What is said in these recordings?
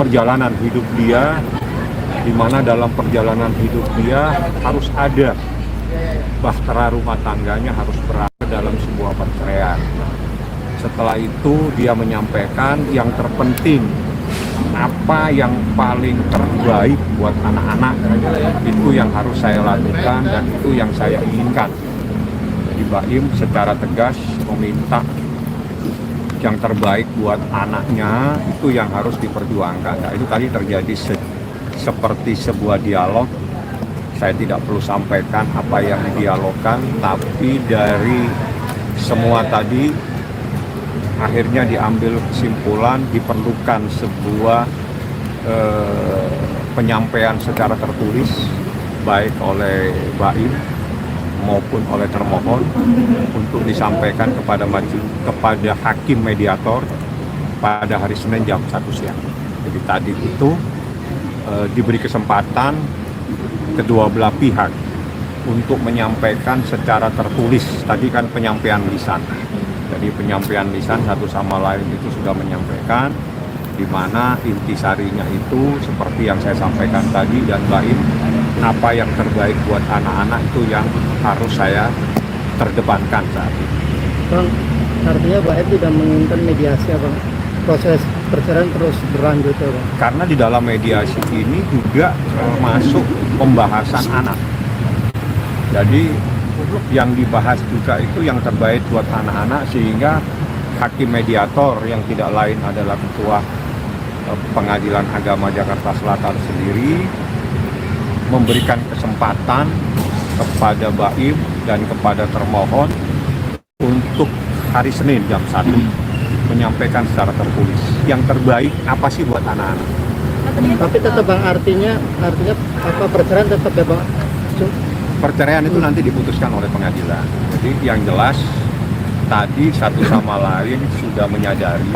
perjalanan hidup dia, di mana dalam perjalanan hidup dia harus ada bahtera rumah tangganya harus berada dalam sebuah perceraian. Setelah itu dia menyampaikan yang terpenting, apa yang paling terbaik buat anak-anak itu yang harus saya lakukan dan itu yang saya inginkan. Jadi Baim secara tegas meminta yang terbaik buat anaknya itu yang harus diperjuangkan. Nah, itu tadi terjadi seperti sebuah dialog. Saya tidak perlu sampaikan apa yang didialogkan, tapi dari semua tadi akhirnya diambil kesimpulan diperlukan sebuah penyampaian secara tertulis baik oleh Baim maupun oleh termohon untuk disampaikan kepada hakim mediator pada hari Senin jam 1 siang. Jadi tadi itu diberi kesempatan kedua belah pihak untuk menyampaikan secara tertulis. Tadi kan penyampaian lisan. Jadi penyampaian lisan satu sama lain itu sudah menyampaikan di mana intisarinya itu seperti yang saya sampaikan tadi, dan Baim apa yang terbaik buat anak-anak itu yang harus saya terdepankan saat ini. Bang, artinya Baim tidak menginginkan mediasi ya Bang? Proses perceraian terus berlanjut ya Bang? Karena di dalam mediasi ini juga masuk pembahasan anak. Jadi yang dibahas juga itu yang terbaik buat anak-anak, sehingga hakim mediator yang tidak lain adalah Ketua Pengadilan Agama Jakarta Selatan sendiri memberikan kesempatan kepada Baim dan kepada termohon untuk hari Senin jam 1 menyampaikan secara tertulis yang terbaik apa sih buat anak-anak. Tapi tetap Bang, artinya apa perceraian tetap ya Bang? Perceraian itu nanti diputuskan oleh pengadilan. Jadi yang jelas tadi satu sama lain sudah menyadari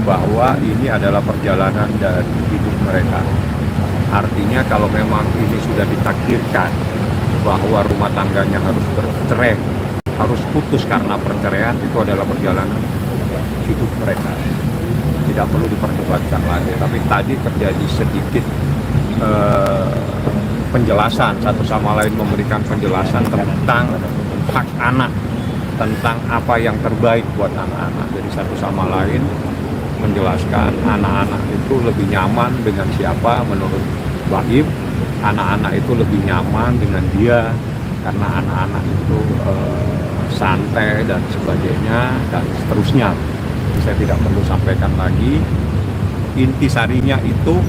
bahwa ini adalah perjalanan dari hidup mereka. Artinya kalau memang ini sudah ditakdirkan bahwa rumah tangganya harus bercerai, harus putus karena perceraian, itu adalah perjalanan hidup mereka. Tidak perlu diperdebatkan lagi. Tapi tadi terjadi sedikit penjelasan, satu sama lain memberikan penjelasan tentang hak anak, tentang apa yang terbaik buat anak-anak. Jadi satu sama lain menjelaskan anak-anak itu lebih nyaman dengan siapa menurut Baim. Anak-anak itu lebih nyaman dengan dia karena anak-anak itu santai dan sebagainya dan seterusnya. Saya tidak perlu sampaikan lagi. Intisarinya itu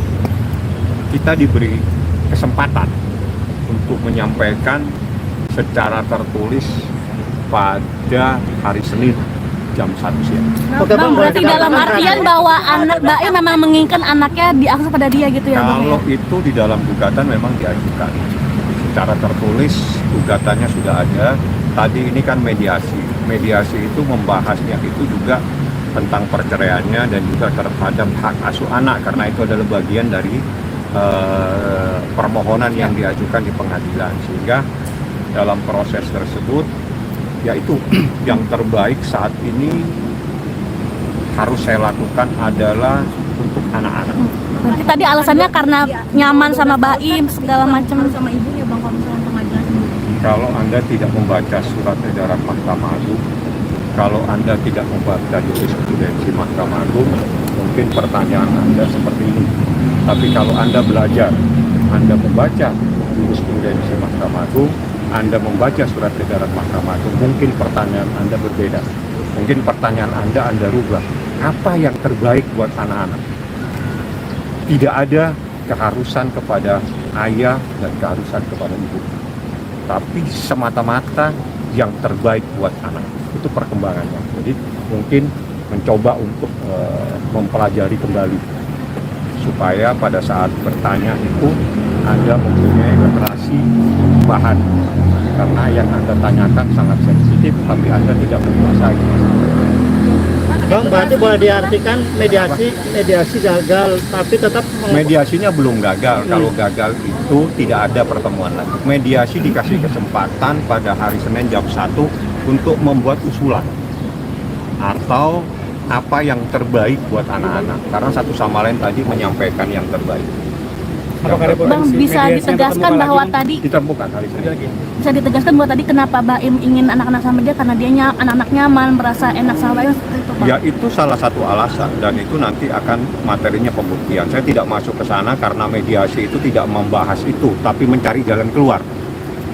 kita diberi kesempatan untuk menyampaikan secara tertulis pada hari Senin jam 1 siang. Bang, berarti dalam artian bahwa anak Baim memang menginginkan anaknya diakses pada dia gitu ya Bang? Kalau itu di dalam gugatan memang diajukan secara tertulis, gugatannya sudah ada. Tadi ini kan mediasi. Mediasi itu membahasnya itu juga tentang perceraiannya dan juga terhadap hak asuh anak, karena itu adalah bagian dari permohonan yang diajukan di pengadilan. Sehingga dalam proses tersebut yaitu yang terbaik saat ini harus saya lakukan adalah untuk anak-anak. Nanti tadi alasannya karena nyaman sama Baim segala macam sama ibunya Bang, kalau misalnya pengadilan sendiri. Kalau Anda tidak membaca surat edaran Mahkamah Agung, kalau Anda tidak membaca jurisprudensi Mahkamah Agung, mungkin pertanyaan Anda seperti ini. Tapi kalau Anda belajar, Anda membaca jurisprudensi Mahkamah Agung, Anda membaca surat edaran Mahkamah Agung, mungkin pertanyaan Anda berbeda. Mungkin pertanyaan Anda rubah. Apa yang terbaik buat anak-anak? Tidak ada keharusan kepada ayah dan keharusan kepada ibu. Tapi semata-mata yang terbaik buat anak. Itu perkembangannya. Jadi mungkin mencoba untuk mempelajari kembali supaya pada saat bertanya itu Anda mempunyai literasi bahan, karena yang Anda tanyakan sangat sensitif tapi Anda tidak menguasai. Bang, berarti boleh diartikan mediasi gagal, tapi tetap Mediasinya belum gagal. Kalau gagal itu tidak ada pertemuan lagi. Mediasi dikasih kesempatan pada hari Senin jam 1 untuk membuat usulan atau apa yang terbaik buat anak-anak, karena satu sama lain tadi menyampaikan yang terbaik. Apakah ada Bang, potensi bisa mediasi yang ditegaskan terbuka bahwa lagi? tadi Ditemukan hari ini. bisa ditegaskan bahwa tadi kenapa Baim ingin anak-anak sama dia karena dia anak-anak nyaman, merasa enak sama Baim seperti itu, Bang. Ya itu salah satu alasan, dan itu nanti akan materinya pembuktian. Saya tidak masuk ke sana karena mediasi itu tidak membahas itu, tapi mencari jalan keluar.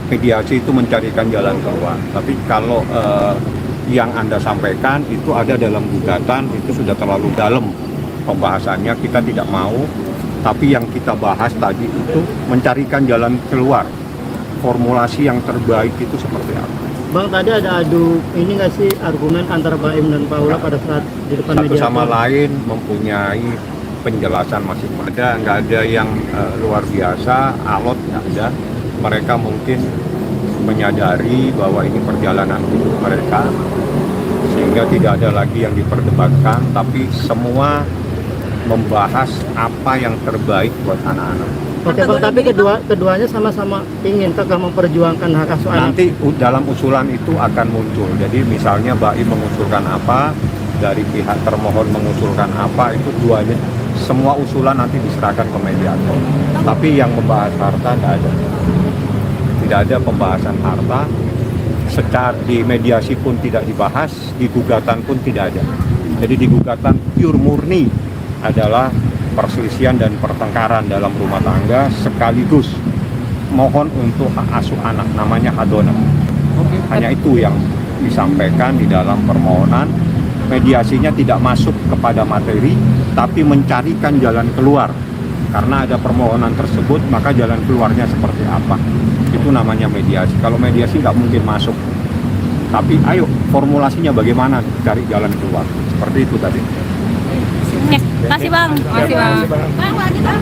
Mediasi itu mencarikan jalan keluar. Tapi kalau yang Anda sampaikan itu ada dalam gugatan, itu sudah terlalu dalam pembahasannya, kita tidak mau. Tapi yang kita bahas tadi itu mencarikan jalan keluar. Formulasi yang terbaik itu seperti apa? Bang, tadi ada adu ini nggak sih argumen antara Baim dan Paula pada saat di depan Satu media? sama lain mempunyai penjelasan masing-masing. Nggak ada yang luar biasa, alot nggak ada. Mereka mungkin menyadari bahwa ini perjalanan hidup mereka, sehingga tidak ada lagi yang diperdebatkan, tapi semua membahas apa yang terbaik buat anak-anak. Oke Bang, tapi keduanya sama-sama ingin tegak memperjuangkan hak asuh anak. Nanti dalam usulan itu akan muncul. Jadi misalnya Baim mengusulkan apa, dari pihak termohon mengusulkan apa, itu duanya. Semua usulan nanti diserahkan ke mediator. Tapi yang membahas harta tidak ada. Tidak ada pembahasan harta. Secara di mediasi pun tidak dibahas, di gugatan pun tidak ada. Jadi di gugatan pure murni adalah perselisihan dan pertengkaran dalam rumah tangga, sekaligus mohon untuk hak asuh anak, namanya hadona. Hanya itu yang disampaikan di dalam permohonan. Mediasinya tidak masuk kepada materi, tapi mencarikan jalan keluar. Karena ada permohonan tersebut, maka jalan keluarnya seperti apa. Itu namanya mediasi. Kalau mediasi nggak mungkin masuk. Tapi ayo, formulasinya bagaimana cari jalan keluar. Seperti itu tadi. Oke, makasih Bang. Terima kasih, Bang. Bang, lanjut, Bang.